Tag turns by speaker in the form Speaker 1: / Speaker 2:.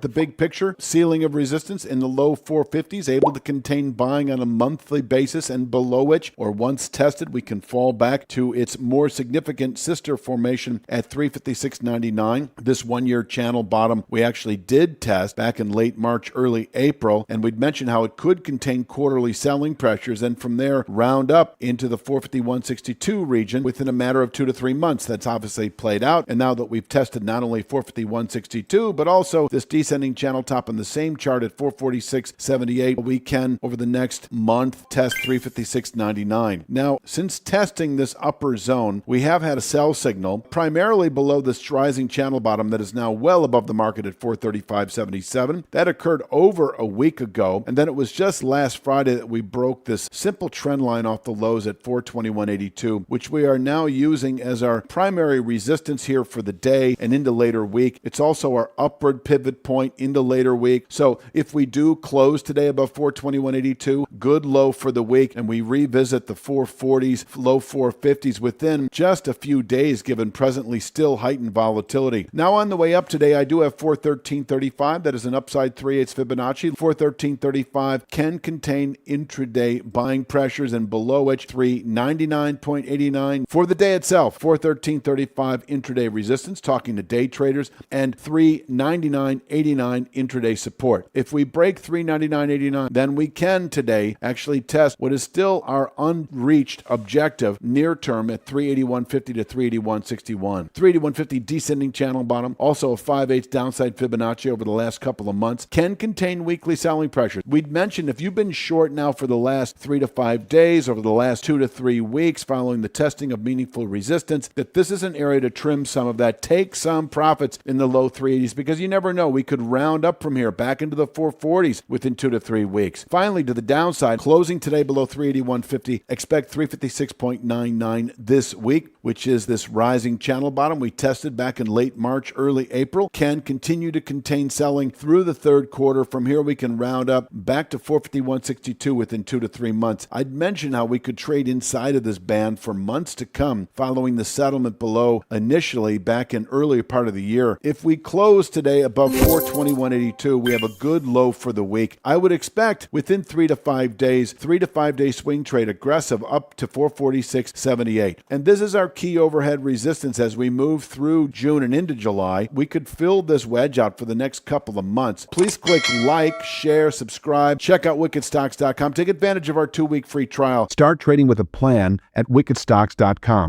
Speaker 1: The big picture, ceiling of resistance in the low 450s, able to contain buying on a monthly basis, and below which, or once tested, we can fall back to its more significant sister formation at 356.99. This one-year channel bottom we actually did test back in late March, early April, and we'd mentioned how it could contain quarterly selling pressures, and from there round up into the 451.62 region within a matter of 2 to 3 months. That's obviously played out, and now that we've tested not only 451.62, but also this descending channel top on the same chart at 446.78, we can, over the next month, test 356.99. Now, since testing this upper zone, we have had a sell signal, primarily below this rising channel bottom that is now well above the market at 435.77. That occurred over a week ago, and then it was just last Friday that we broke this simple trend line off the lows at 421.82, which we are now using as our primary resistance here for the day and into later week. It's also our upward pivot point into later week. So if we do close today above 421.82, good low for the week, and we revisit the 440s, low 450s within just a few days, given presently still heightened volatility. Now on the way up today, I do have 413.35. That is an upside 3/8 Fibonacci. 413.35 can contain intraday buying pressures, and below which 399.89 for the day itself. 413.35 intraday resistance, talking to day traders, and 399.89 intraday support. If we break 399.89, then we can today actually test what is still our unreached objective near term at 381.50 to 381.61. 381.50 descending channel bottom, also a 5/8 downside Fibonacci over the last couple of months, can contain weekly selling pressures. We'd mentioned if you've been short now for the last 3 to 5 days, over the last 2 to 3 weeks following the testing of meaningful resistance, that this is an area to trim some of that, take some profits in the low 380s, because you never know, we could round up from here back into the 440s within 2 to 3 weeks. Finally, to the downside, closing today below 381.50, expect 356.99 this week, which is this rising channel bottom we tested back in late March, early April, can continue to contain selling through the third quarter. From here, we can round up back to 451.62 within 2 to 3 months. I'd mentioned how we could trade inside of this band for months to come following the settlement below initially back in earlier part of the year. If we close today above 421.82, we have a good low for the week. I would expect within 3 to 5 days, 3 to 5 day swing trade aggressive up to 446.78. And this is our key overhead resistance as we move through June and into July. We could fill this wedge out for the next couple of months. Please click like, share, subscribe, check out wickedstocks.com. Take advantage of our 2-week free trial.
Speaker 2: Start trading with a plan at wickedstocks.com.